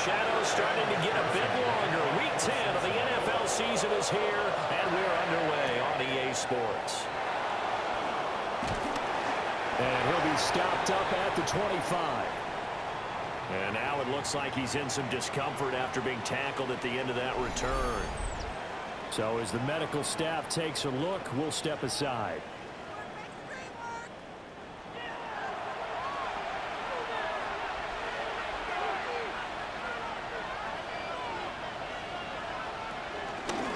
shadows starting to get a bit longer. Week 10 of the NFL season is here, and we're underway on EA Sports. And he'll be stopped up at the 25. And now it looks like he's in some discomfort after being tackled at the end of that return. So as the medical staff takes a look, we'll step aside.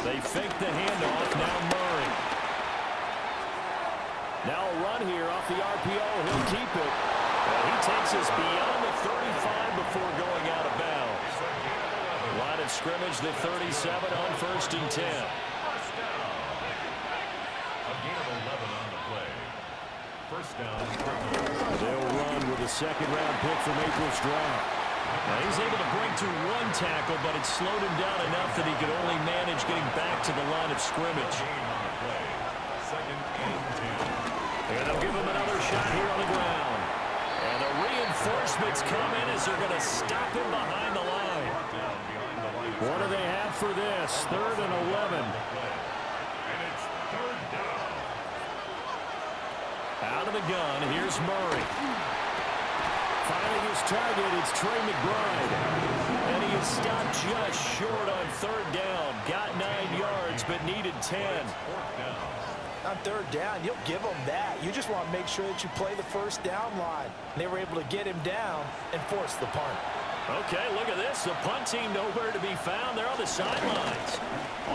They fake the handoff. Now Murray. Now a run here off the RPO. He'll keep it. And he takes us beyond the 35 before going out of bounds. Line of scrimmage, the 37 on 1st and 10. First down. A gain of 11 on the play. First down. They'll run with a second-round pick from April's draft. Now he's able to break through one tackle, but it slowed him down enough that he could only manage getting back to the line of scrimmage. Second and 10. And they'll give him another shot here on the ground. And the reinforcements come in as they're going to stop him behind the line. What do they have for this? 3rd and 11. And it's 3rd down. Out of the gun, here's Murray. Finding his target, it's Trey McBride. And he is stopped just short on 3rd down. Got 9 yards, but needed 10. 4th down. On 3rd down, you'll give them that. You just want to make sure that you play the first down line. They were able to get him down and force the punt. Okay, look at this. The punt team nowhere to be found. They're on the sidelines.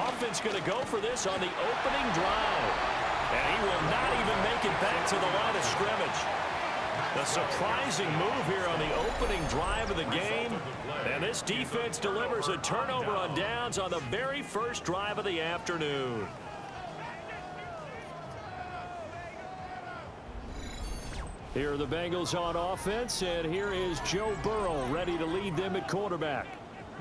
Offense going to go for this on the opening drive. And he will not even make it back to the line of scrimmage. A surprising move here on the opening drive of the game. And this defense delivers a turnover on downs on the very first drive of the afternoon. Here are the Bengals on offense, and here is Joe Burrow ready to lead them at quarterback.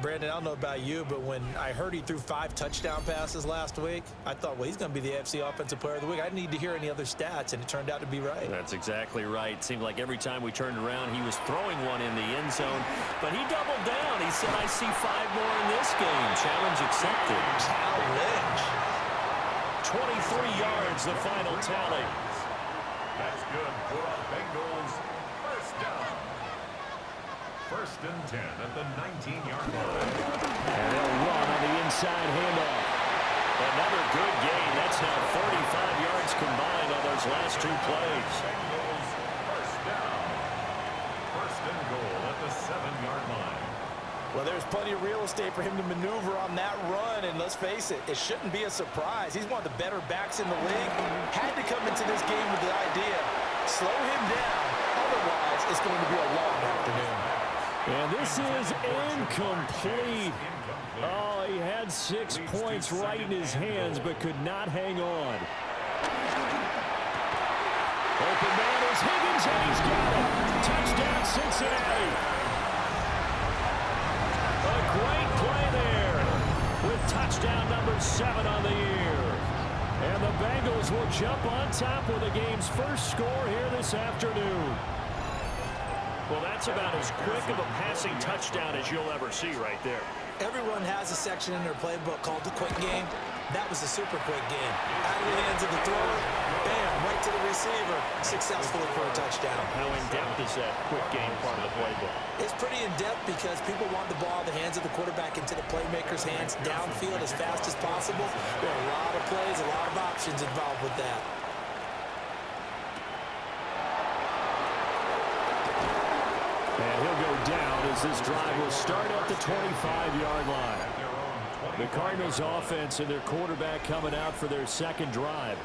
Brandon, I don't know about you, but when I heard he threw 5 touchdown passes last week, I thought, well, he's going to be the AFC Offensive Player of the Week. I didn't need to hear any other stats, and it turned out to be right. That's exactly right. It seemed like every time we turned around, he was throwing one in the end zone. But he doubled down. He said, I see 5 more in this game. Challenge accepted. Challenge. 23 yards, the final tally. That's good for the Bengals. First down. 1st and 10 at the 19-yard line. And they'll run on the inside handoff. Another good gain. That's now 45 yards combined on those last 2 plays. Bengals first down. 1st and goal at the 7-yard line. Well, there's plenty of real estate for him to maneuver on that run, and let's face it, it shouldn't be a surprise. He's one of the better backs in the league. Had to come into this game with the idea, slow him down, otherwise it's going to be a long afternoon. And this is incomplete. Oh, he had 6 points right in his hands, but could not hang on. Open man is Higgins, and he's got it. Touchdown, Cincinnati. A great play there with touchdown number 7 on the year. And the Bengals will jump on top with the game's first score here this afternoon. Well, that's about as quick of a passing touchdown as you'll ever see right there. Everyone has a section in their playbook called the quick game. That was a super quick game. Out of the hands of the thrower, bam, right to the receiver, successfully for a touchdown. How in-depth is that quick game part of the playbook? It's pretty in-depth because people want the ball in the hands of the quarterback into the playmaker's hands downfield as fast as possible. There are a lot of plays, a lot of options involved with that. And he'll go down as this drive will start at the 25-yard line. The Cardinals offense and their quarterback coming out for their second drive.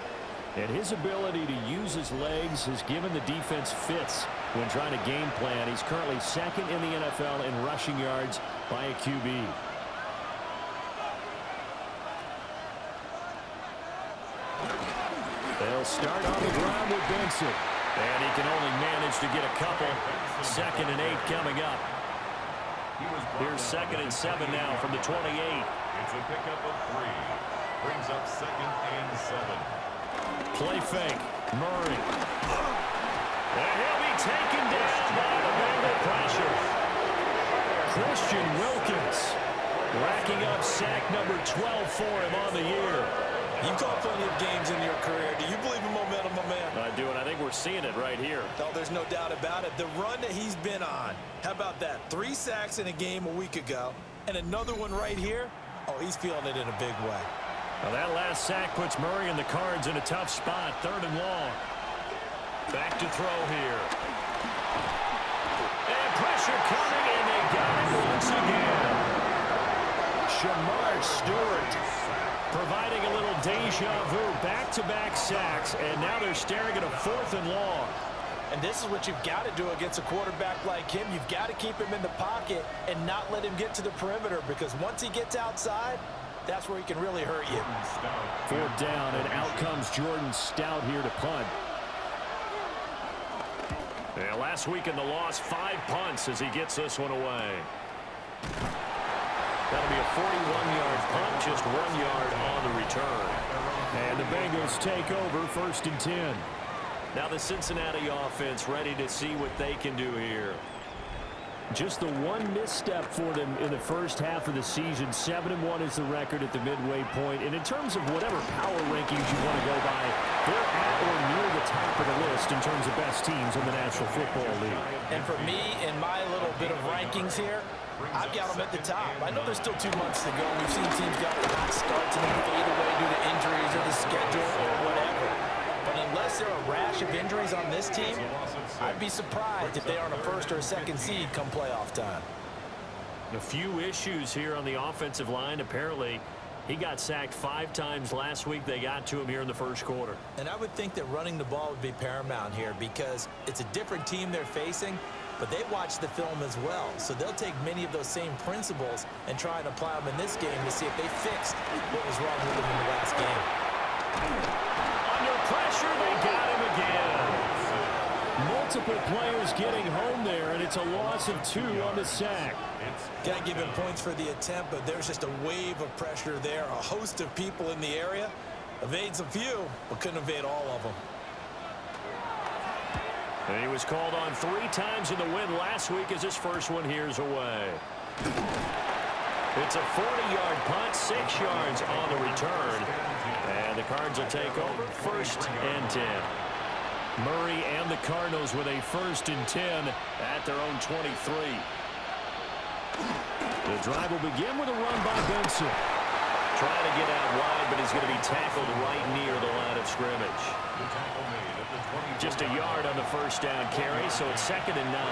And his ability to use his legs has given the defense fits when trying to game plan. He's currently 2nd in the NFL in rushing yards by a QB. They'll start on the ground with Benson. And he can only manage to get a couple. 2nd and 8 coming up. Here's 2nd and 7 now from the 28. It's a pickup of 3. Brings up 2nd and 7. Play fake. Murray. And he'll be taken down by the Bengal pressure. Wilkins, racking up sack number 12 for him on the year. You've called plenty of games in your career. Do you believe in momentum, my man? I do, and I think we're seeing it right here. No, there's no doubt about it. The run that he's been on, how about that? 3 sacks in a game a week ago, and another one right here. Oh, he's feeling it in a big way. Now that last sack puts Murray and the Cards in a tough spot, 3rd and long. Back to throw here. And pressure coming, and they got it once again. Jamar Stewart providing a little deja vu, back-to-back sacks, and now they're staring at a 4th and long. And this is what you've got to do against a quarterback like him. You've got to keep him in the pocket and not let him get to the perimeter, because once he gets outside, that's where he can really hurt you. 4th down, and out comes Jordan Stout here to punt. Yeah, last week in the loss, 5 punts as he gets this one away. That'll be a 41-yard punt, just 1 yard on the return. And the Bengals take over, 1st and 10. Now the Cincinnati offense ready to see what they can do here. Just the one misstep for them in the first half of the season. 7-1 is the record at the midway point. And in terms of whatever power rankings you want to go by, they're at or near the top of the list in terms of best teams in the National Football League. And for me, in my little bit of rankings here, I've got them at the top. I know there's still 2 months to go. We've seen teams got hot starts and then fade away due to injuries or the schedule or whatever. But unless there are a rash of injuries on this team, I'd be surprised if they aren't a 1st or a 2nd seed come playoff time. A few issues here on the offensive line. Apparently, he got sacked 5 times last week. They got to him here in the 1st quarter. And I would think that running the ball would be paramount here, because it's a different team they're facing, but they watch the film as well. So they'll take many of those same principles and try and apply them in this game to see if they fixed what was wrong with them in the last game. Under pressure, they got him again. Multiple players getting home there, and it's a loss of 2 on the sack. Can't give him points for the attempt, but there's just a wave of pressure there. A host of people in the area. Evades a few, but couldn't evade all of them. And he was called on 3 times in the win last week as his first one here's away. It's a 40-yard punt, 6 yards on the return. And the Cards will take over, 1st and 10. Murray and the Cardinals with a 1st and 10 at their own 23. The drive will begin with a run by Benson. Trying to get out wide, but he's going to be tackled right near the line of scrimmage. Just a yard on the 1st down carry, so it's 2nd and 9.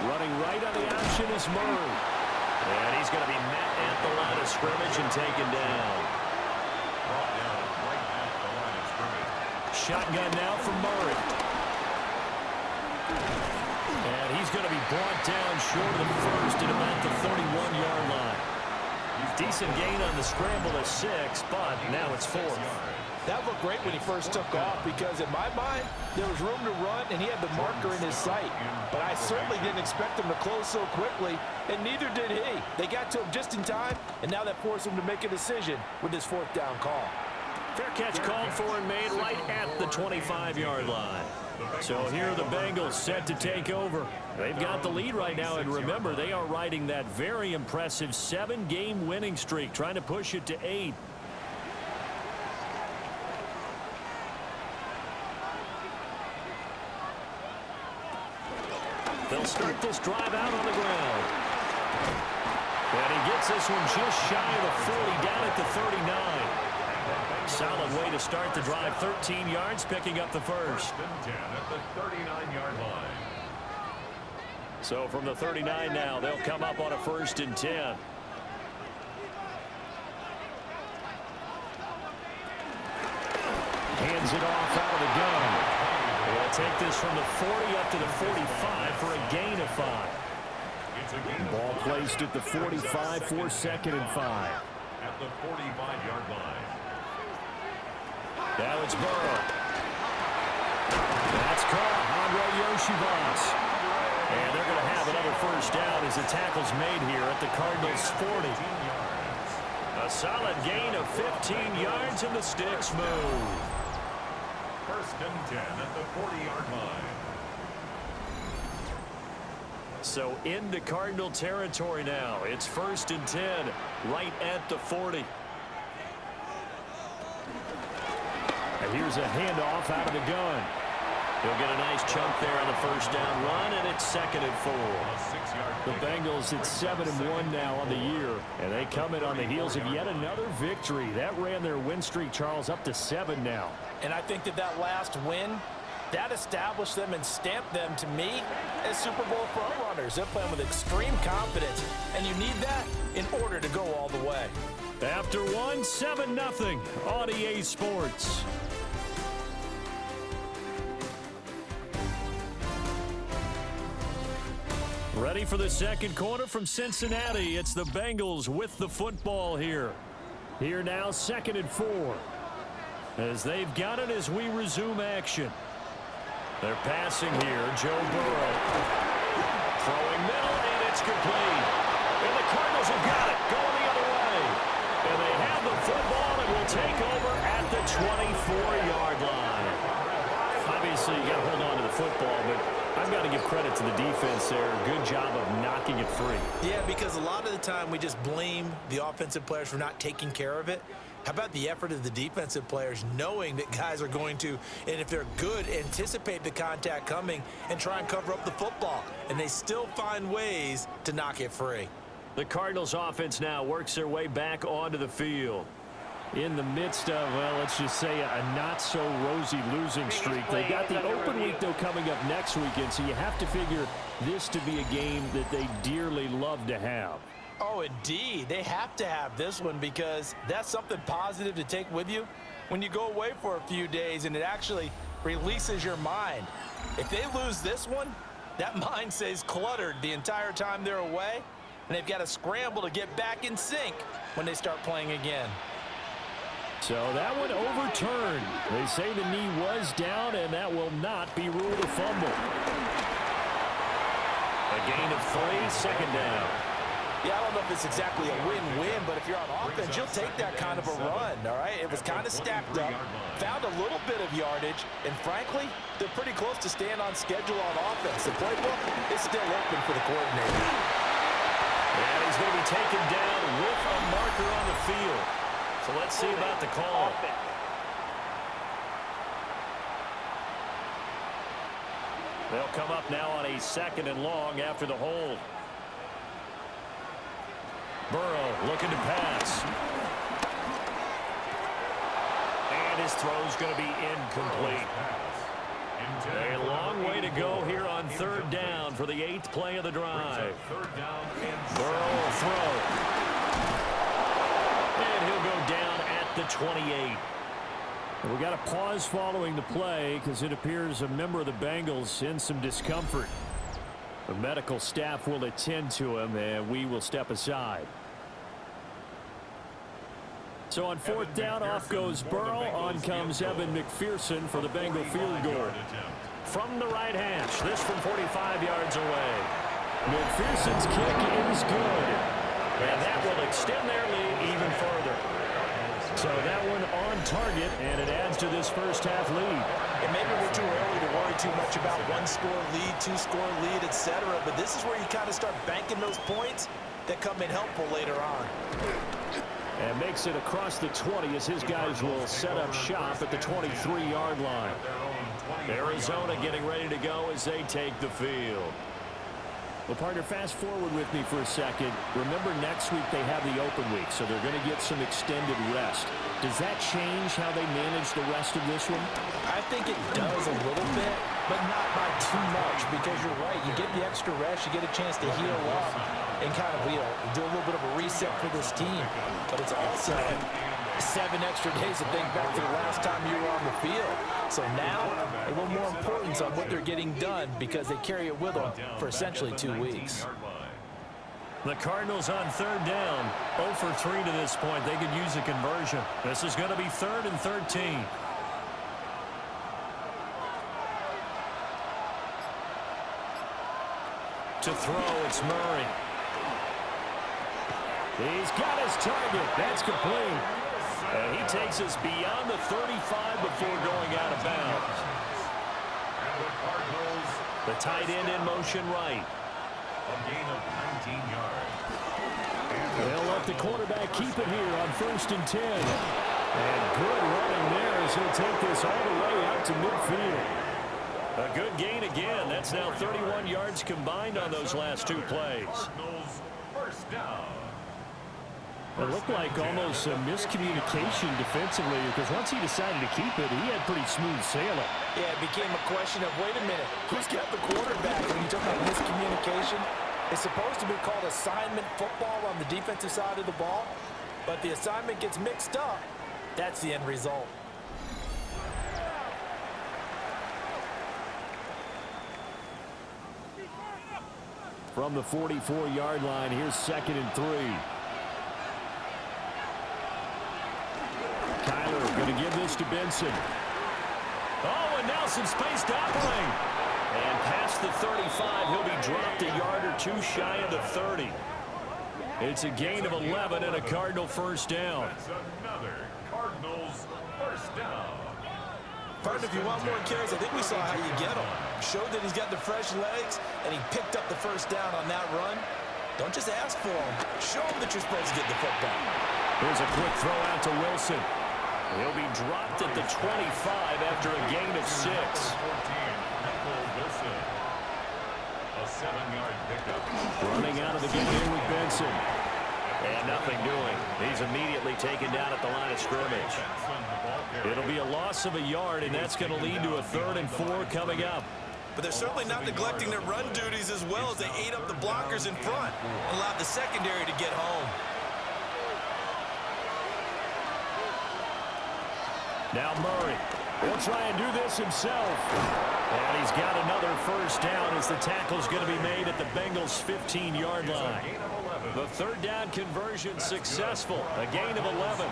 Running right on the option is Murray. And he's going to be met at the line of scrimmage and taken down. Shotgun now for Murray. And he's going to be brought down short of the 1st at about the 31-yard line. Decent gain on the scramble of 6, but now it's 4th. That looked great when he first took off, because in my mind, there was room to run, and he had the marker in his sight. But I certainly didn't expect him to close so quickly, and neither did he. They got to him just in time, and now that forced him to make a decision with his 4th down call. Fair catch called for and made right at the 25-yard line. So here are the Bengals set to take over. They've got the lead right now, and remember, they are riding that very impressive 7-game winning streak, trying to push it to 8. They'll start this drive out on the ground. And he gets this one just shy of the 40, down at the 39. Solid way to start the drive. 13 yards, picking up the 1st. And 10 at the 39-yard line. So from the 39 now, they'll come up on a 1st and 10. Hands it off out of the gun. They'll take this from the 40 up to the 45 for a gain of 5. Ball placed at the 45 for 2nd and 5. At the 45-yard line. Now it's Burrow. That's caught on Yoshivas. And they're going to have another 1st down as the tackle's made here at the Cardinals' 40. A solid gain of 15 yards and the sticks move. 1st and 10 at the 40-yard line. So into Cardinal territory now. It's 1st and 10, right at the 40. And here's a handoff out of the gun. He'll get a nice chunk there on the first down run, and it's 2nd and 4. The Bengals at 7-1 now on the year, and they come in on the heels of yet another victory. That ran their win streak, Charles, up to 7 now. And I think that last win, that established them and stamped them, to me, as Super Bowl frontrunners. They're playing with extreme confidence, and you need that in order to go all the way. After one, 7-0 on EA Sports. Ready for the second quarter from Cincinnati. It's the Bengals with the football here. Here now, 2nd and 4. As they've got it as we resume action. They're passing here. Joe Burrow. Throwing middle, and it's complete. And the Cardinals have got it. Going the other way. And they have the football and will take over at the 24-yard line. Obviously, you got to hold on to the football, but I've got to give credit to the defense there. Good job of knocking it free. Yeah, because a lot of the time we just blame the offensive players for not taking care of it. How about the effort of the defensive players knowing that guys are going to, and if they're good, anticipate the contact coming and try and cover up the football. And they still find ways to knock it free. The Cardinals offense now works their way back onto the field. In the midst of, well, let's just say a not-so-rosy losing streak. They've got the open week, though, coming up next weekend, so you have to figure this to be a game that they dearly love to have. Oh, indeed. They have to have this one because that's something positive to take with you when you go away for a few days, and it actually releases your mind. If they lose this one, that mind stays cluttered the entire time they're away, and they've got to scramble to get back in sync when they start playing again. So that one overturned. They say the knee was down, and that will not be ruled a fumble. A gain of 3, 2nd down. Yeah, I don't know if it's exactly a win-win, but if you're on offense, you'll take that kind of a run, all right? It was kind of stacked up, found a little bit of yardage, and frankly, they're pretty close to staying on schedule on offense. The playbook is still open for the coordinator. And he's going to be taken down with a marker on the field. So let's see about the call. They'll come up now on a 2nd and long after the hold. Burrow looking to pass. And his throw's going to be incomplete. A long way to go here on 3rd down for the 8th play of the drive. Burrow will throw. And he'll go down at the 28. We got a pause following the play because it appears a member of the Bengals in some discomfort. The medical staff will attend to him, and we will step aside. So on 4th down, off goes Burrow. On comes Evan McPherson for the Bengal field goal. From the right hash, this from 45 yards away. McPherson's kick is good. And that will extend their lead even further. So that one on target, and it adds to this first half lead. And maybe we're too early to worry too much about 1-score lead, 2-score lead, etc. But this is where you kind of start banking those points that come in helpful later on. And makes it across the 20 as his guys will set up shop at the 23-yard line. Arizona getting ready to go as they take the field. Well, partner, fast forward with me for a second. Remember, next week they have the open week, so they're going to get some extended rest. Does that change how they manage the rest of this one? I think it does a little bit, but not by too much, because you're right. You get the extra rest, you get a chance to heal up and kind of, do a little bit of a reset for this team. But it's also 7 extra days to think back to the last time you were on the field. So now, a little more importance on what they're getting done because they carry it with them for essentially 2 weeks. The Cardinals on 3rd down, 0 for 3 to this point. They could use a conversion. This is going to be 3rd and 13. To throw, it's Murray. He's got his target. That's complete. And he takes us beyond the 35 before going out of bounds. The tight end in motion right. A gain of 19 yards. They'll let the quarterback keep it here on 1st and 10. And good running there as he'll take this all the way out to midfield. A good gain again. That's now 31 yards combined on those last 2 plays. Cardinals, first down. It looked like almost a miscommunication defensively because once he decided to keep it, he had pretty smooth sailing. Yeah, it became a question of, wait a minute, who's got the quarterback? When you talk about miscommunication, it's supposed to be called assignment football on the defensive side of the ball, but the assignment gets mixed up. That's the end result. From the 44-yard line, here's 2nd and 3. Kyler going to give this to Benson. Oh, and now some space to operate. And past the 35, he'll be dropped a yard or 2 shy of the 30. It's a gain of 11 and a Cardinal first down. That's another Cardinals first down. Partner, if you want more carries, I think we saw how you get them. Showed that he's got the fresh legs, and he picked up the first down on that run. Don't just ask for them. Show them that you're supposed to get the football. Here's a quick throw out to Wilson. He'll be dropped at the 25 after a gain of 6. 14, Michael Wilson. A 7-yard pickup. Running out of the game here with Benson. And nothing doing. He's immediately taken down at the line of scrimmage. It'll be a loss of a yard, and that's going to lead to a 3rd and 4 coming up. But they're certainly not neglecting their run duties as well as they ate up the blockers in front and allowed the secondary to get home. Now Murray will try and do this himself. And he's got another first down as the tackle's going to be made at the Bengals' 15-yard line. The 3rd down conversion successful. A gain of 11.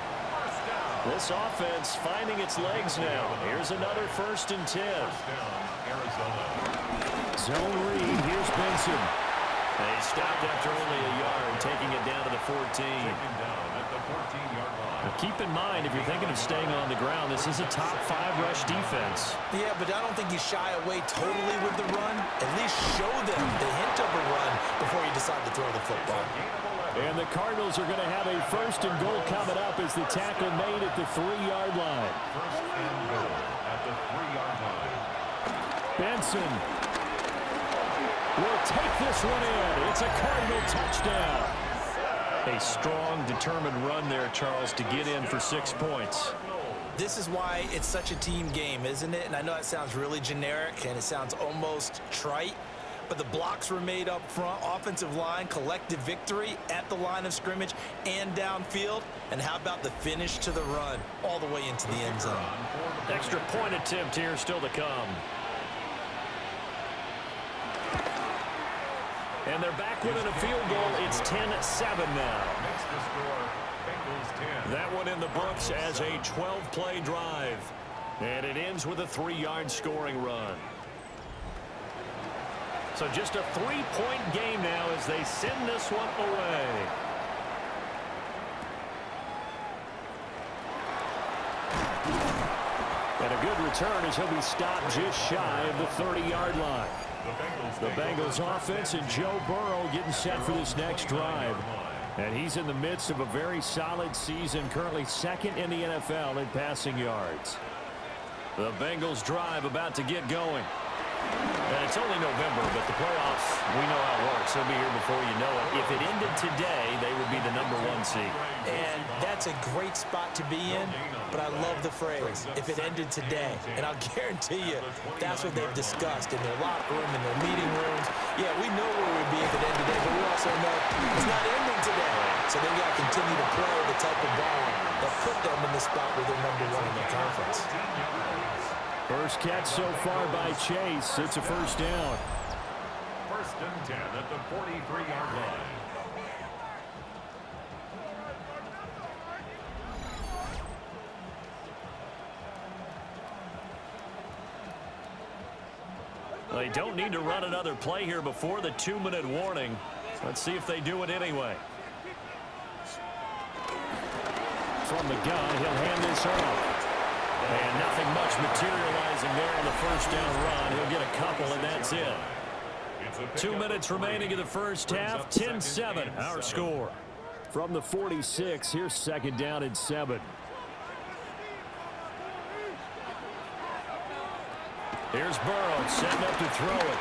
This offense finding its legs now. Here's another 1st and 10. Zone read. Here's Benson. They stopped after only a yard, taking it down to the 14. Now keep in mind, if you're thinking of staying on the ground, this is a top 5 rush defense. Yeah, but I don't think you shy away totally with the run. At least show them the hint of a run before you decide to throw the football. And the Cardinals are going to have a 1st and goal coming up as the tackle made at the 3-yard line. 1st and goal at the 3-yard line. Benson will take this one in. It's a Cardinal touchdown. A strong, determined run there, Charles, to get in for 6 points. This is why it's such a team game, isn't it? And I know it sounds really generic and it sounds almost trite, but the blocks were made up front, offensive line, collective victory at the line of scrimmage and downfield. And how about the finish to the run all the way into the end zone? Extra point attempt here still to come. And they're back within a field goal. It's 10-7 now. Makes the score Bengals 10. That one in the books as a 12-play drive. And it ends with a 3-yard scoring run. So just a 3-point game now as they send this one away. And a good return as he'll be stopped just shy of the 30-yard line. The Bengals offense and Joe Burrow getting set for this next drive. And he's in the midst of a very solid season, currently 2nd in the NFL in passing yards. The Bengals drive about to get going. And it's only November, but the playoffs, we know how it works. They'll be here before you know it. If it ended today, they would be the #1 seed. And that's a great spot to be in, but I love the phrase, if it ended today. And I'll guarantee you, that's what they've discussed in their locker room, in their meeting rooms. Yeah, we know where we'd be if it ended today, but we also know it's not ending today. So they got to continue to play the type of ball that put them in the spot where they're #1 in the conference. First catch so far by Chase. It's a first down. 1st and 10 at the 43-yard line. They don't need to run another play here before the 2-minute warning. Let's see if they do it anyway. From the gun, he'll hand this off. And nothing much materializing there on the first down run. He'll get a couple, and that's it. 2 minutes remaining in the first half. 10-7 our score. From the 46, here's second down and 7. Here's Burrow setting up to throw it.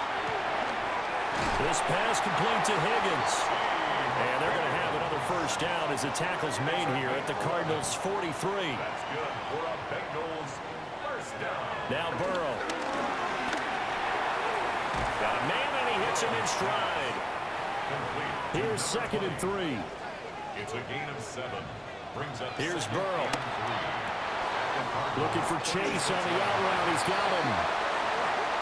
This pass complete to Higgins. And they're going to have another first down as the tackle's made here at the Cardinals' 43. That's good for a Bengals first down. Now Burrow. Got a man and he hits him in stride. Complete. Here's second and 3. It's a gain of 7. Brings up Here's second Burrow. and 3. Looking for Chase on the out route. He's got him.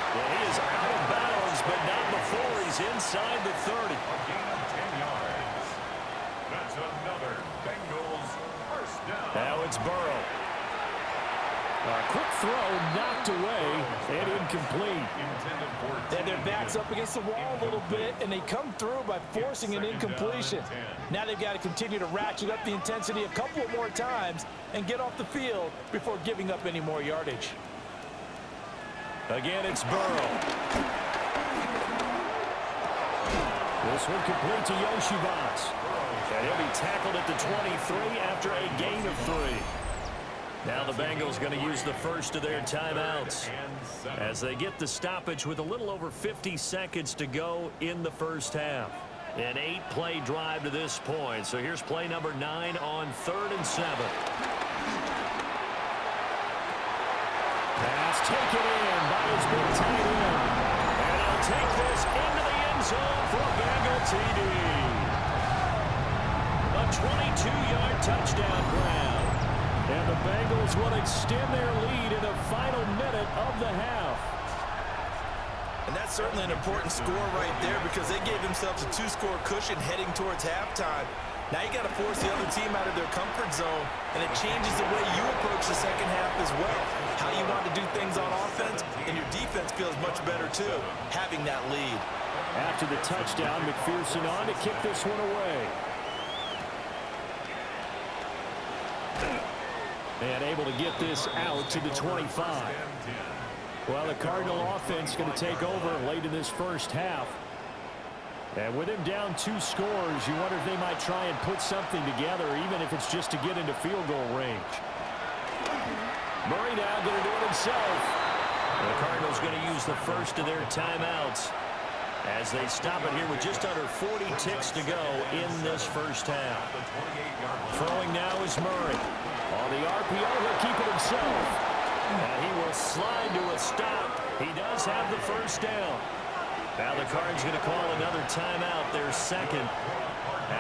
Well, he is out of bounds, but not before he's inside the 30. A gain of 10 yards. That's another Bengals first down. Now it's Burrow. A quick throw knocked away and incomplete. Intended for And their back's up against the wall a little bit, and they come through by forcing an incompletion. Now they've got to continue to ratchet up the intensity a couple more times and get off the field before giving up any more yardage. Again, it's Burrow. This one complete to Yoshivas. And he'll be tackled at the 23 after a gain of 3. Now the Bengals going to use the first of their timeouts as they get the stoppage with a little over 50 seconds to go in the first half. An 8-play drive to this point. So here's play number 9 on 3rd and 7. Pass taken in by his big tight end. And he'll take this into the end zone for a Bengal TD. A 22-yard touchdown grab. And the Bengals will extend their lead in the final minute of the half. And that's certainly an important score right there because they gave themselves a 2-score cushion heading towards halftime. Now you got to force the other team out of their comfort zone, and it changes the way you approach the second half as well. How you want to do things on offense, and your defense feels much better too, having that lead. After the touchdown, McPherson on to kick this one away. And able to get this out to the 25. Well, the Cardinal offense going to take over late in this first half. And with him down 2 scores, you wonder if they might try and put something together, even if it's just to get into field goal range. Murray now going to do it himself. The Cardinals going to use the first of their timeouts as they stop it here with just under 40 ticks to go in this first half. Throwing now is Murray. On the RPO, he'll keep it himself. And he will slide to a stop. He does have the first down. Now the Cards going to call another timeout, their second,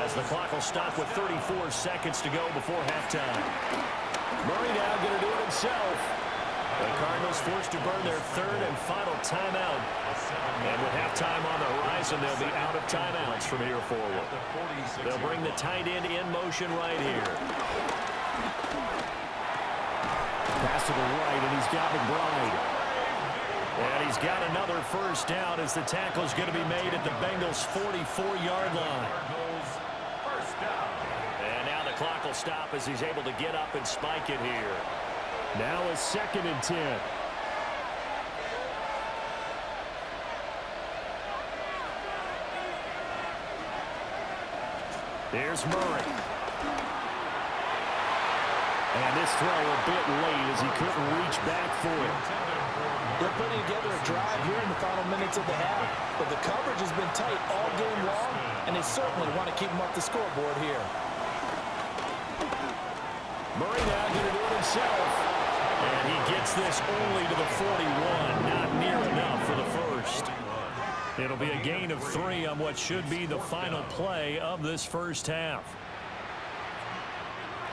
as the clock will stop with 34 seconds to go before halftime. Murray now going to do it himself. The Cardinals forced to burn their 3rd and final timeout. And with halftime on the horizon, they'll be out of timeouts from here forward. They'll bring the tight end in motion right here. Pass to the right, and he's got McBride. And he's got another first down as the tackle's going to be made at the Bengals' 44-yard line. And now the clock will stop as he's able to get up and spike it here. Now a 2nd and 10. Here's Murray. And this throw a bit late as he couldn't reach back for it. They're putting together a drive here in the final minutes of the half, but the coverage has been tight all game long, and they certainly want to keep them off the scoreboard here. Murray now going to do it himself. And he gets this only to the 41, not near enough for the first. It'll be a gain of 3 on what should be the final play of this first half.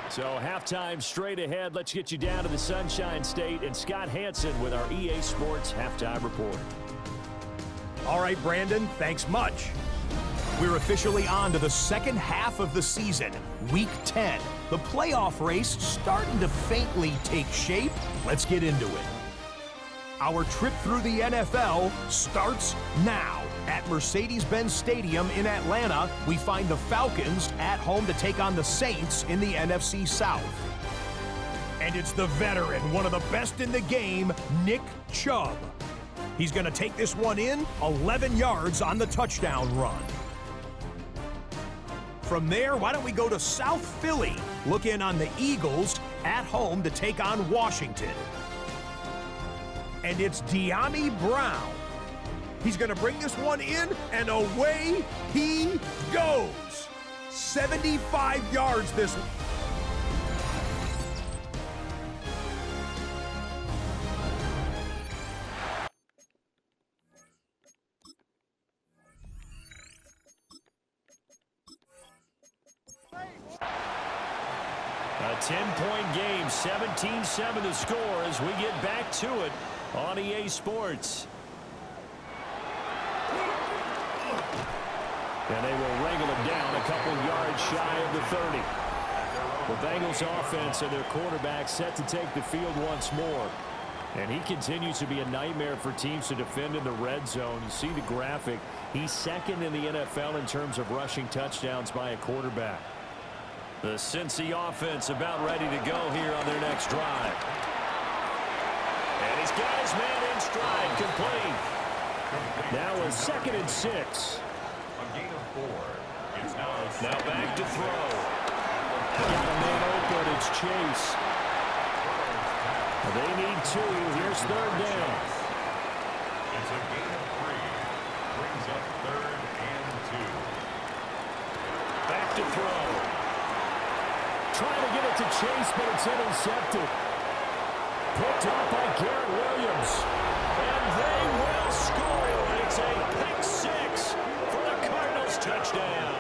So halftime straight ahead. Let's get you down to the Sunshine State and Scott Hansen with our EA Sports Halftime Report. All right, Brandon, thanks much. We're officially on to the second half of the season, Week 10. The playoff race starting to faintly take shape. Let's get into it. Our trip through the NFL starts now. At Mercedes-Benz Stadium in Atlanta, we find the Falcons at home to take on the Saints in the NFC South. And it's the veteran, one of the best in the game, Nick Chubb. He's going to take this one in, 11 yards on the touchdown run. From there, why don't we go to South Philly? Look in on the Eagles at home to take on Washington. And it's De'Ami Brown. He's going to bring this one in, and away he goes. 75 yards this one. A 10-point game, 17-7 to score as we get back to it on EA Sports. And they will wrangle him down a couple yards shy of the 30. The Bengals offense and their quarterback set to take the field once more. And he continues to be a nightmare for teams to defend in the red zone. You see the graphic. He's second in the NFL in terms of rushing touchdowns by a quarterback. The Cincy offense about ready to go here on their next drive. And he's got his man in stride, complete. Now a 2nd and 6. A gain of 4. It's now back to throw. Got a man open. It's Chase. They need 2. Here's 3rd down. It's a gain of 3. Brings up 3rd and 2. Back to throw. Trying to get it to Chase, but it's intercepted. Picked up by Garrett Williams. And they will score. It's a pick 6 for the Cardinals touchdown.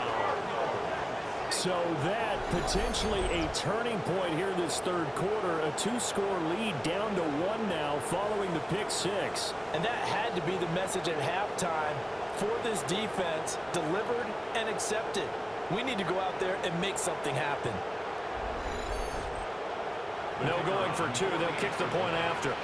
So that potentially a turning point here this 3rd quarter. A 2-score lead down to 1 now following the pick 6. And that had to be the message at halftime for this defense. Delivered and accepted. We need to go out there and make something happen. No going for 2. They'll kick the point after.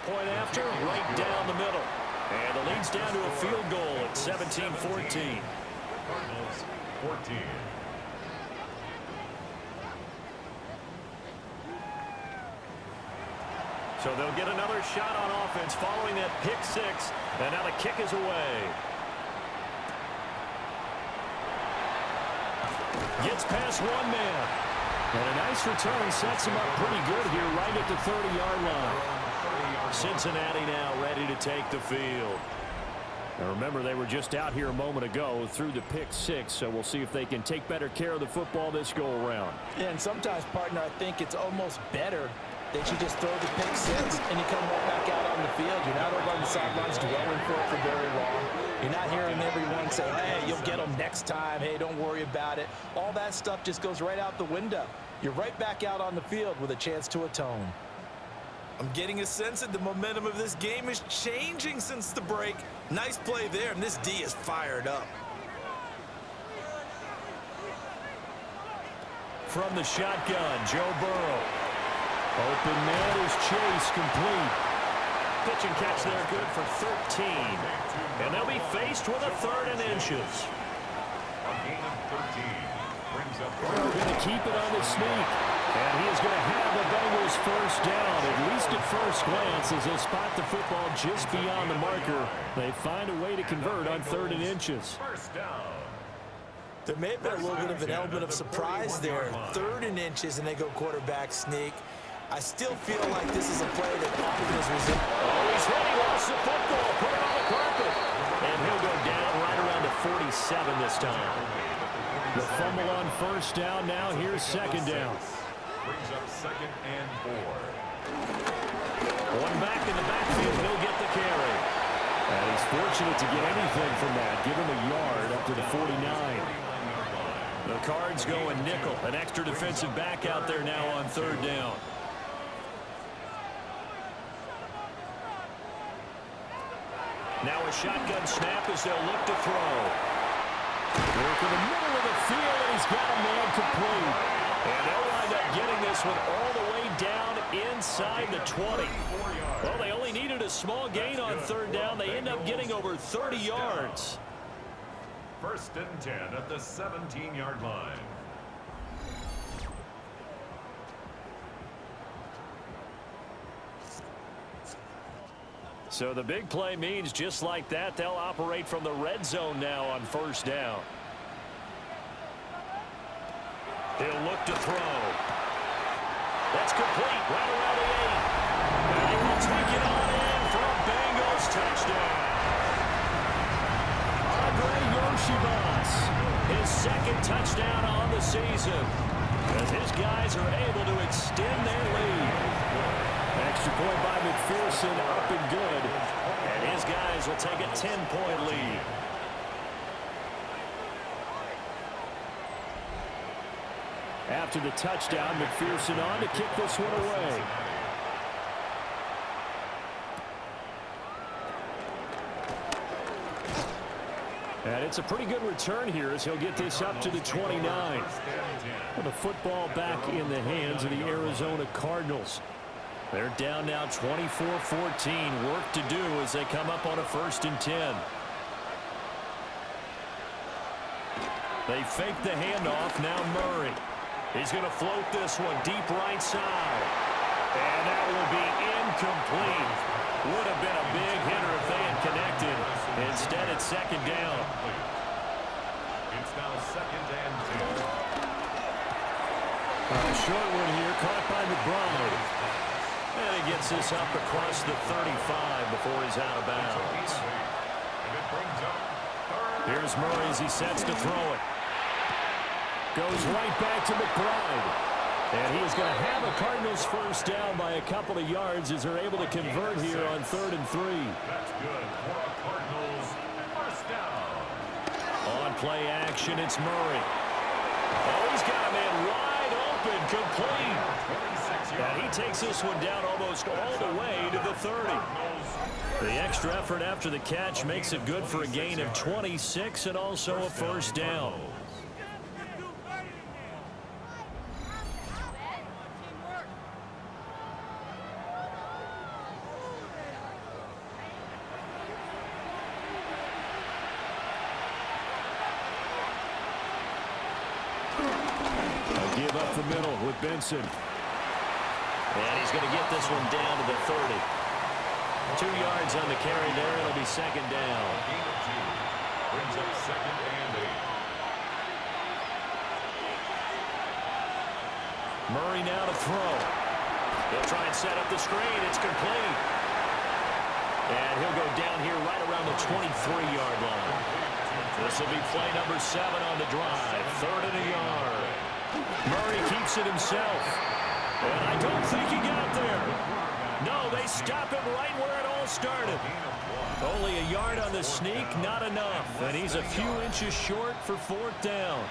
Point after, right down the middle. And the lead's down to a field goal at 17-14. Cardinals 14. So they'll get another shot on offense following that pick 6. And now the kick is away. Gets past one man. And a nice return sets him up pretty good here right at the 30-yard line. Cincinnati now ready to take the field. Now remember, they were just out here a moment ago through the pick 6, so we'll see if they can take better care of the football this go-around. Yeah, and sometimes, partner, I think it's almost better that you just throw the pick 6 and you come right back out on the field. You're not over on the sidelines dwelling for it for very long. You're not hearing everyone say, hey, you'll get them next time. Hey, don't worry about it. All that stuff just goes right out the window. You're right back out on the field with a chance to atone. I'm getting a sense that the momentum of this game is changing since the break. Nice play there, and this D is fired up. From the shotgun, Joe Burrow. Open man is Chase, complete. Pitch and catch there, good for 13. And they'll be faced with a 3rd and inches. A gain of 13. Brings up Burrow going to keep it on the sneak. And he is going to have the Bengals first down, at least at first glance, as they spot the football just beyond the marker. They find a way to convert on 3rd and inches. First down. There may have been a little bit of an element of surprise there. 3rd and inches, and they go quarterback sneak. I still feel like this is a play that offense was in. Oh, he's ready. Lost the football. Put it on the carpet. And he'll go down right around to 47 this time. The fumble on first down. Now here's 2nd down. Brings up 2nd and 4. One back in the backfield. He'll get the carry. And he's fortunate to get anything from that. Give him a yard up to the 49. The Cards going nickel. An extra defensive back out there now on 3rd down. Now a shotgun snap as they'll look to throw. Work in the middle of the field, and he's got a man complete. And they'll wind up getting this one all the way down inside the 20. Well, they only needed a small gain on 3rd down. They end up getting over 30 yards. 1st and 10 at the 17-yard line. So the big play means just like that, they'll operate from the red zone now on first down. He'll look to throw. That's complete right around the 8. And he will take it on in for a Bengals touchdown. His second touchdown on the season, as his guys are able to extend their lead. Extra point by McPherson, up and good. And his guys will take a 10-point lead. After the touchdown, McPherson on to kick this one away. And it's a pretty good return here as he'll get this up to the 29. With the football back in the hands of the Arizona Cardinals. They're down now 24-14. Work to do as they come up on a 1st and 10. They fake the handoff. Now Murray. He's going to float this one deep right side. And that will be incomplete. Would have been a big hitter if they had connected. Instead, it's 2nd down. It's now 2nd and 10. A short one here, caught by McBride. And he gets this up across the 35 before he's out of bounds. Here's Murray as he sets to throw it. Goes right back to McBride. And he's going to have a Cardinals first down by a couple of yards as they're able to convert here on 3rd and 3. That's good for a Cardinals first down. On play action, it's Murray. Oh, he's got a man wide open, complete. And he takes this one down almost all the way to the 30. The extra effort after the catch makes it good for a gain of 26 and also a first down. Give up the middle with Benson. And he's going to get this one down to the 30. 2 yards on the carry there. It'll be 2nd down. Gain of 2. Brings up 2nd and 8. Murray now to throw. He'll try and set up the screen. It's complete. And he'll go down here right around the 23-yard line. This will be play number 7 on the drive. 3rd and a yard. Murray keeps it himself. And I don't think he got there. No, they stop him right where it all started. Only a yard on the sneak, not enough. And he's a few inches short for 4th down.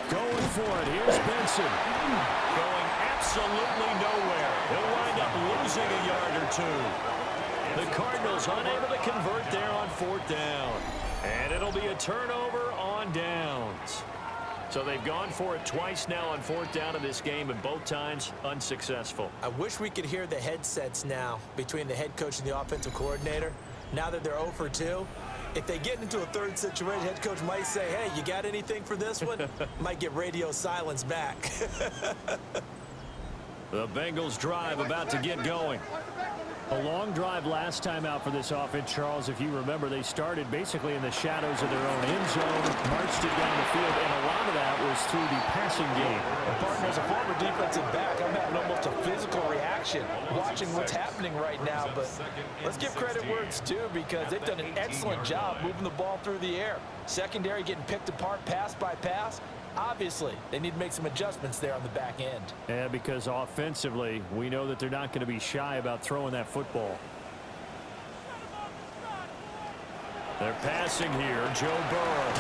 Going for it. Here's Benson. Going absolutely nowhere. He'll wind up losing a yard or 2. The Cardinals unable to convert there on 4th down. And it'll be a turnover on downs. So they've gone for it twice now on 4th down in this game, and both times unsuccessful. I wish we could hear the headsets now between the head coach and the offensive coordinator. Now that they're 0 for 2, if they get into a 3rd situation, head coach might say, hey, you got anything for this one? Might get radio silence back. The Bengals drive about to get going. A long drive last time out for this offense, Charles. If you remember, they started basically in the shadows of their own end zone, marched it down the field, and a lot of that was through the passing game. Partner, as a former defensive back, I'm having almost a physical reaction watching what's happening right now. But let's give credit where it's due, because they've done an excellent job moving the ball through the air. Secondary getting picked apart pass by pass. Obviously, they need to make some adjustments there on the back end. Yeah, because offensively, we know that they're not going to be shy about throwing that football. They're passing here. Joe Burrow.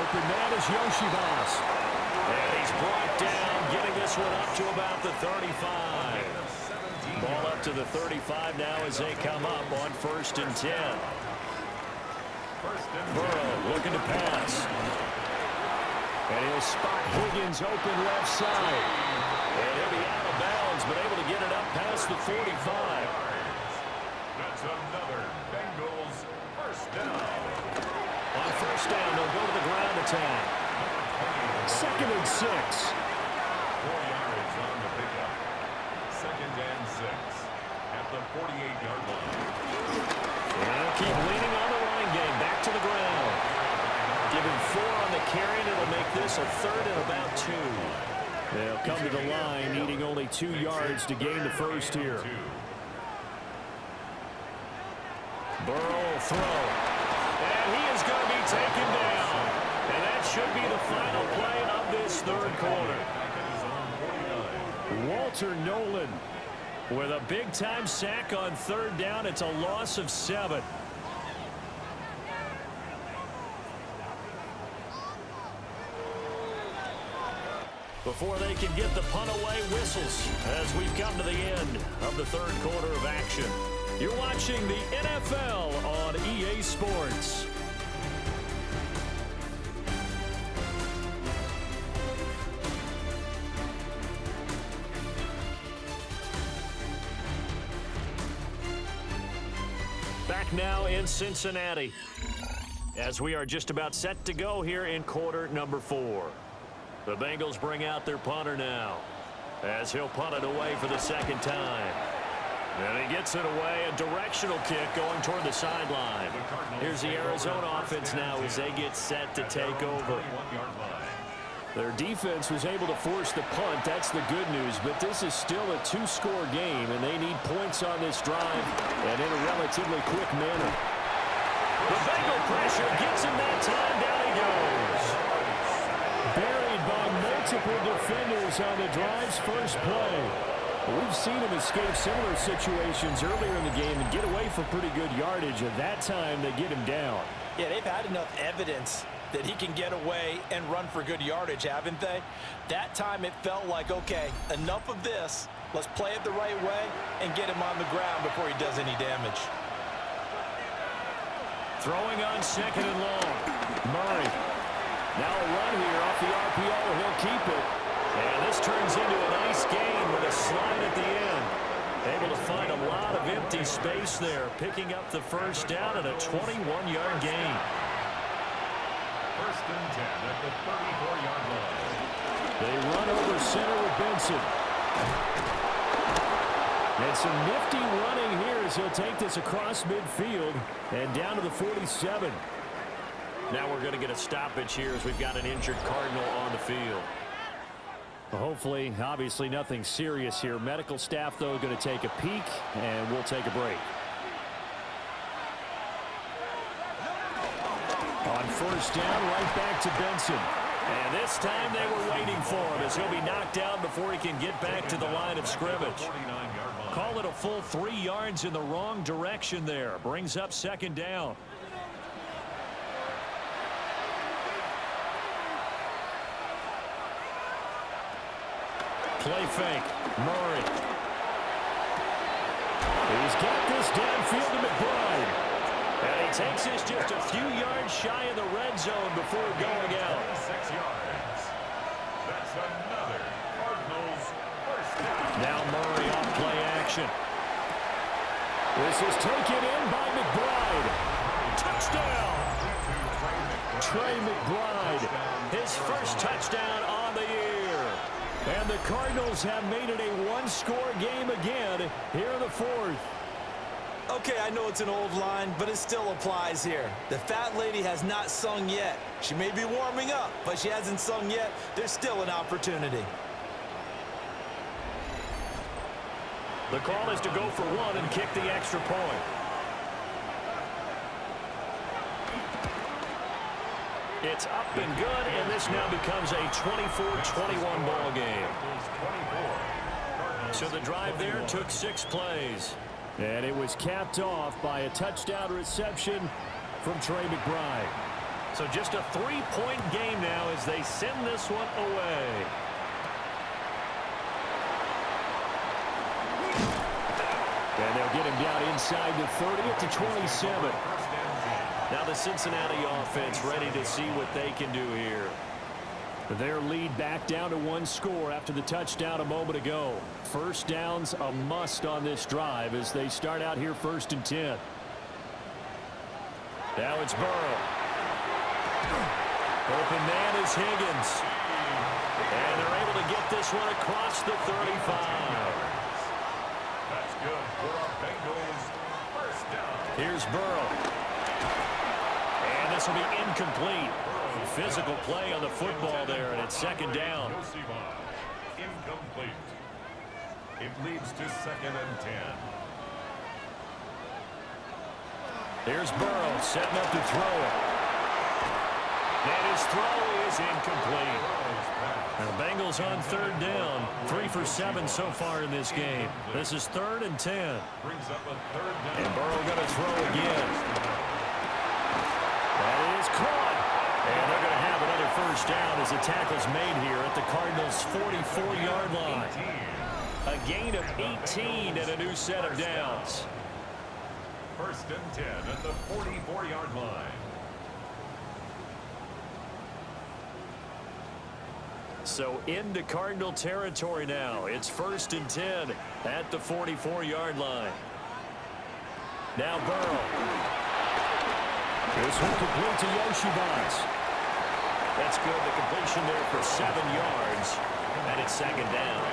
Open man is Yoshivas. And he's brought down, getting this one up to about the 35. Ball up to the 35 now as they come up on 1st and 10. Burrow looking to pass. And he'll spot Higgins open left side. And he'll be out of bounds, but able to get it up past the 45. That's another Bengals first down. On 1st down, they'll go to the ground attack. 2nd and 6. 48-yard line. And they'll keep leaning on the running game. Back to the ground. Given 4 on the carry, and it'll make this a 3rd and about 2. They'll come to the line, needing only 2 yards to gain the first here. Burrow will throw. And he is going to be taken down. And that should be the final play of this 3rd quarter. Walter Nolan with a big-time sack on 3rd down. It's a loss of 7. Before they can get the punt away, whistles as we've come to the end of the 3rd quarter of action. You're watching the NFL on EA Sports. Back now in Cincinnati as we are just about set to go here in quarter number 4. The Bengals bring out their punter now as he'll punt it away for the 2nd time. And he gets it away, a directional kick going toward the sideline. Here's the Arizona offense now as they get set to take over. Their defense was able to force the punt. That's the good news, but this is still a 2-score game, and they need points on this drive and in a relatively quick manner. The Bengal pressure gets him that time. Down he goes. Buried by multiple defenders on the drive's first play. We've seen him escape similar situations earlier in the game and get away for pretty good yardage. At that time, they get him down. Yeah, they've had enough evidence that he can get away and run for good yardage, haven't they? That time it felt like, okay, enough of this. Let's play it the right way and get him on the ground before he does any damage. Throwing on 2nd and long. Murray. Now a run here off the RPO. He'll keep it. And this turns into a nice gain with a slide at the end. Able to find a lot of empty space there, picking up the 1st down and a 21-yard gain. 1st and 10 at the 34-yard line. They run over center with Benson. And some nifty running here as he'll take this across midfield and down to the 47. Now we're going to get a stoppage here as we've got an injured Cardinal on the field. Hopefully, obviously nothing serious here. Medical staff, though, going to take a peek, and we'll take a break. On 1st down, right back to Benson. And this time they were waiting for him as he'll be knocked down before he can get back to the line of scrimmage. Call it a full 3 yards in the wrong direction there. Brings up 2nd down. Play fake. Murray. He's got this downfield to McBride. And he takes this just a few yards shy of the red zone before going out. 6 yards. That's another Cardinals 1st down. Now Murray on play action. This is taken in by McBride. Touchdown. Trey McBride. His 1st touchdown on the year. And the Cardinals have made it a 1-score game again here in the 4th. Okay, I know it's an old line, but it still applies here. The fat lady has not sung yet. She may be warming up, but she hasn't sung yet. There's still an opportunity. The call is to go for 1 and kick the extra point. It's up and good, and this now becomes a 24-21 ball game. So the drive there took 6 plays. And it was capped off by a touchdown reception from Trey McBride. So just a 3-point game now as they send this one away. And they'll get him down inside the 30 at the 27. Now the Cincinnati offense ready to see what they can do here. Their lead back down to 1 score after the touchdown a moment ago. 1st down's a must on this drive as they start out here 1st and 10. Now it's Burrow. Open man is Higgins. And they're able to get this one across the 35. good for a Bengals first down. Here's Burrow. And this will be incomplete. Physical play on the football there, and it's second down. Incomplete. It leads to 2nd and 10. Here's Burrow setting up to throw it. And his throw is incomplete. Now, the Bengals on 3rd down. 3 for 7 so far in this game. This is 3rd and 10. Brings up a 3rd down. And Burrow going to throw again. That is caught. And they're going to have another first down as the tackle's made here at the Cardinals' 44-yard line. A gain of 18 and a new set of downs. 1st and 10 at the 44-yard line. So into Cardinal territory now. It's 1st and 10 at the 44-yard line. Now Burrow. This one complete to JoJuan. That's good. The completion there for 7 yards. And it's 2nd down.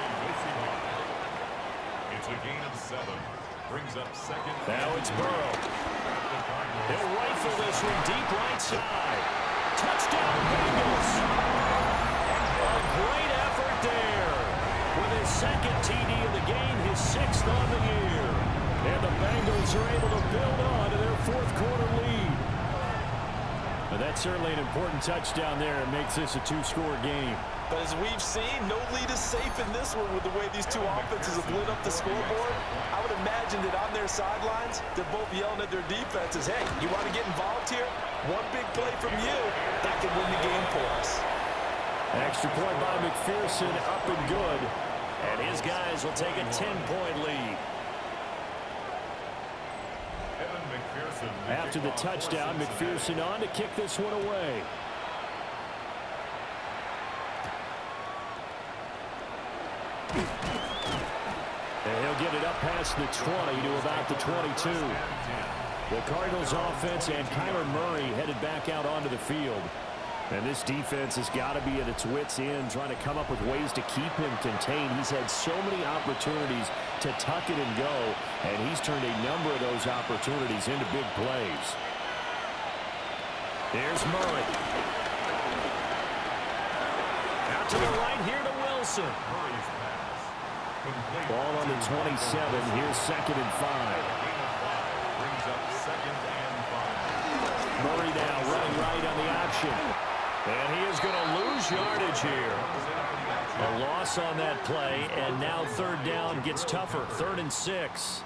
It's a gain of 7. Brings up 2nd. Now it's Burrow. He'll rifle this one deep right side. Touchdown Bengals. A great effort there. With his 2nd TD of the game, his 6th on the year. And the Bengals are able to build on to their 4th quarter lead. Well, that's certainly an important touchdown there. It makes this a 2-score game. But as we've seen, no lead is safe in this one with the way these two offenses have lit up the scoreboard. I would imagine that on their sidelines, they're both yelling at their defenses, hey, you want to get involved here? One big play from you, that could win the game for us. Extra point by McPherson, up and good. And his guys will take a 10-point lead. After the touchdown, McPherson on to kick this one away. And he'll get it up past the 20 to about the 22. The Cardinals offense and Kyler Murray headed back out onto the field. And this defense has got to be at its wits' end, trying to come up with ways to keep him contained. He's had so many opportunities to tuck it and go, and he's turned a number of those opportunities into big plays. There's Murray. Out to the right here to Wilson. Ball on the 27. Here's 2nd and 5. Murray now running right on the option. And he is going to lose yardage here. A loss on that play, and now 3rd down gets tougher. 3rd and 6.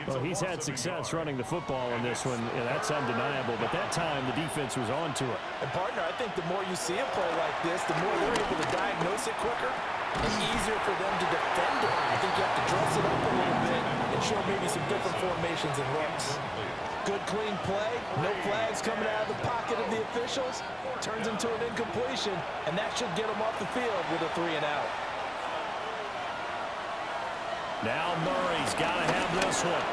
Well, he's had success running the football in this one. Yeah, that's undeniable. But that time, the defense was on to it. And, partner, I think the more you see a play like this, the more they're able to diagnose it quicker and easier for them to defend it. I think you have to dress it up a little bit and show maybe some different formations and looks. Good, clean play. No flags coming out of the pocket of the officials. Turns into an incompletion, and that should get them off the field with a 3-and-out. Now Murray's got to have this one.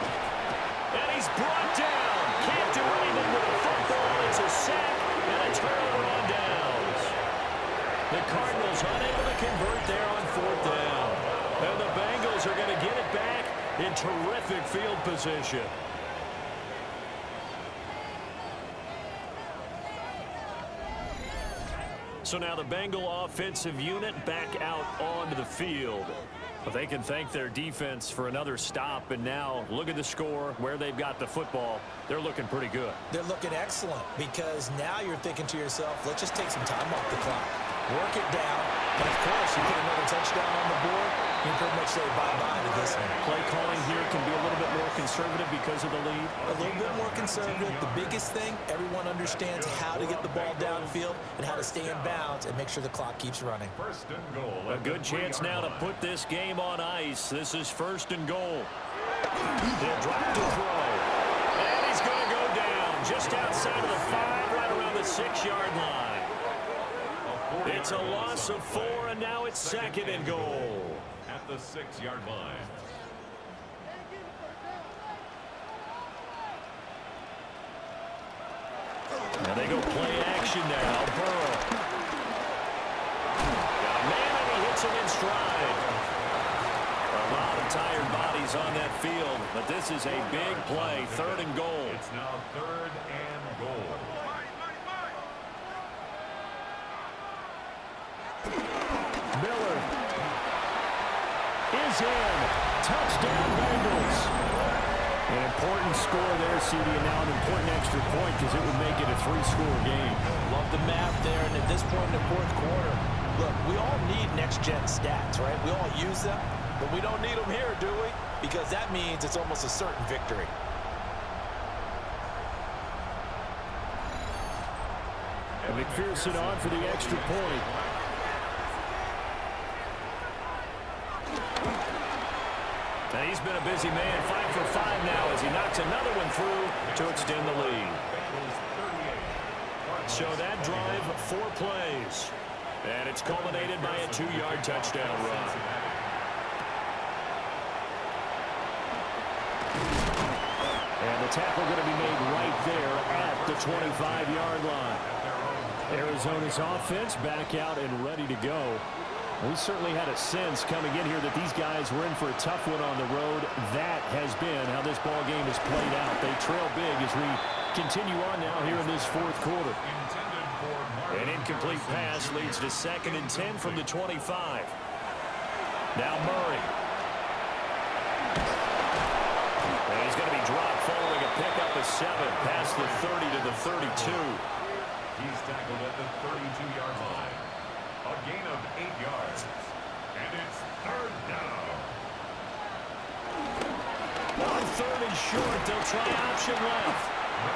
And he's brought down. Can't do anything with the football. It's a sack and a turnover on downs. The Cardinals unable to convert there on 4th down. And the Bengals are going to get it back in terrific field position. So now the Bengal offensive unit back out onto the field. But they can thank their defense for another stop. And now look at the score, where they've got the football. They're looking pretty good. They're looking excellent because now you're thinking to yourself, let's just take some time off the clock. Work it down. And, of course, you put another touchdown on the board, you can pretty much say bye-bye to this one. Play calling here can be a little bit more conservative because of the lead. A little bit more conservative. The biggest thing, everyone understands how to get the ball downfield and how to stay in bounds and make sure the clock keeps running. 1st and goal. A good chance now to put this game on ice. This is 1st and goal. They'll drop to throw. And he's going to go down just outside of the 5, right around the 6-yard line. It's a loss of 4, and now it's 2nd and goal. At the 6-yard line. Now they go play action now. Burrow. Got a man, and he hits him in stride. A A lot of tired bodies on that field, but this is a big play, 3rd and goal. It's now 3rd and goal. Miller is in. Touchdown, Bengals. An important score there, CD, and now an important extra point because it would make it a 3-score game. Love the math there, and at this point in the 4th quarter, look, we all need next-gen stats, right? We all use them, but we don't need them here, do we? Because that means it's almost a certain victory. And McPherson on for the extra point. And he's been a busy man, 5 for 5 now as he knocks another one through to extend the lead. So that drive, 4 plays. And it's culminated by a 2-yard touchdown run. And the tackle going to be made right there at the 25-yard line. Arizona's offense back out and ready to go. We certainly had a sense coming in here that these guys were in for a tough one on the road. That has been how this ball game has played out. They trail big as we continue on now here in this 4th quarter. An incomplete pass leads to 2nd and 10 from the 25. Now Murray. And he's going to be dropped following a pickup of 7 past the 30 to the 32. He's tackled at the 32-yard line. A gain of 8 yards. And it's 3rd down. On 3rd and short, they'll try option left.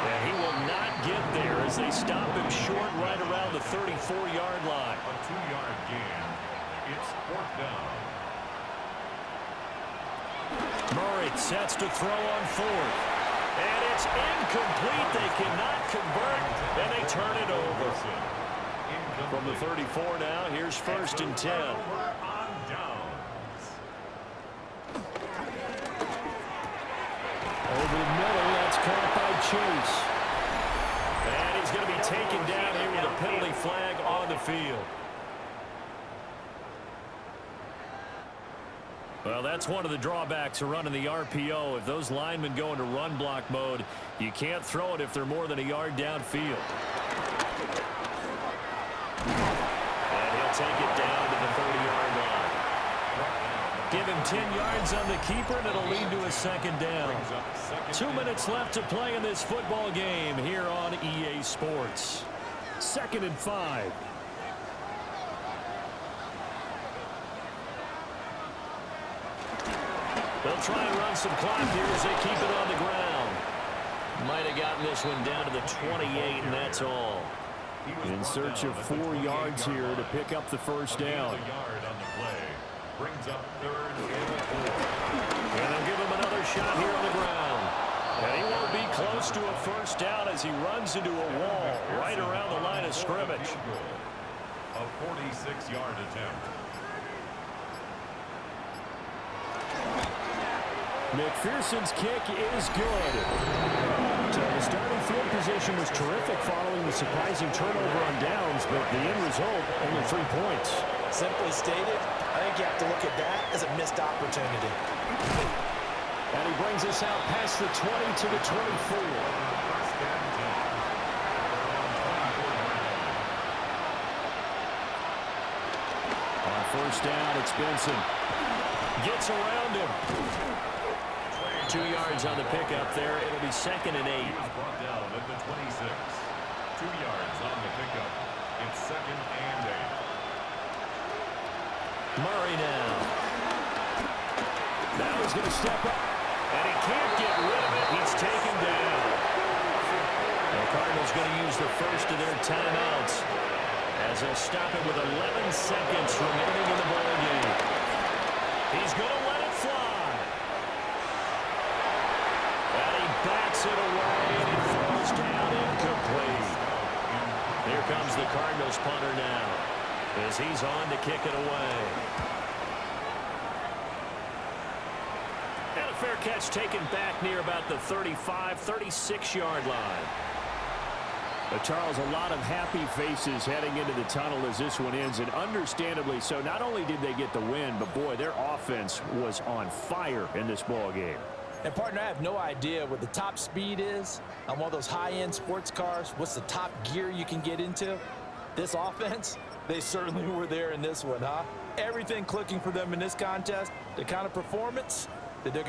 And he will not get there as they stop him short right around the 34-yard line. A 2-yard gain. It's 4th down. Murray sets to throw on 4th. And it's incomplete. They cannot convert, and they turn it over. From the 34 now, here's 1st and 10. On downs. Over the middle, that's caught by Chase. And he's going to be taken down here with a penalty flag on the field. Well, that's one of the drawbacks of running the RPO. If those linemen go into run block mode, you can't throw it if they're more than a yard downfield. And he'll take it down to the 30-yard line. Give him 10 yards on the keeper, and it'll lead to a 2nd down. 2 minutes left to play in this football game here on EA Sports. 2nd and 5. They'll try and run some clock here as they keep it on the ground. Might have gotten this one down to the 28, and that's all. In search of 4 yards here to pick up the 1st down. Brings up 3rd and 4. And they'll give him another shot here on the ground. And he won't be close to a 1st down as he runs into a wall right around the line of scrimmage. A 46-yard attempt. McPherson's kick is good. So the starting field position was terrific following the surprising turnover on downs, but the end result, only 3 points. Simply stated, I think you have to look at that as a missed opportunity. And he brings us out past the 20 to the 24. On 1st down, it's Benson. Gets around him. 2 yards on the pickup there. It'll be 2nd and 8. Brought down at the 26. 2 yards on the pickup. It's 2nd and 8. Murray now. Now he's going to step up. And he can't get rid of it. He's taken down. The Cardinals going to use the first of their timeouts as they'll stop it with 11 seconds remaining in the ball game. He's going to let it fly. And he bats it away, and it falls down incomplete. Here comes the Cardinals punter now as he's on to kick it away. And a fair catch taken back near about the 35, 36-yard line. Charles, a lot of happy faces heading into the tunnel as this one ends, and understandably so. Not only did they get the win, but boy, their offense was on fire in this ball game. And partner, I have no idea what the top speed is on one of those high-end sports cars. What's the top gear you can get into? This offense, they certainly were there in this one, huh? Everything clicking for them in this contest, the kind of performance that they're going to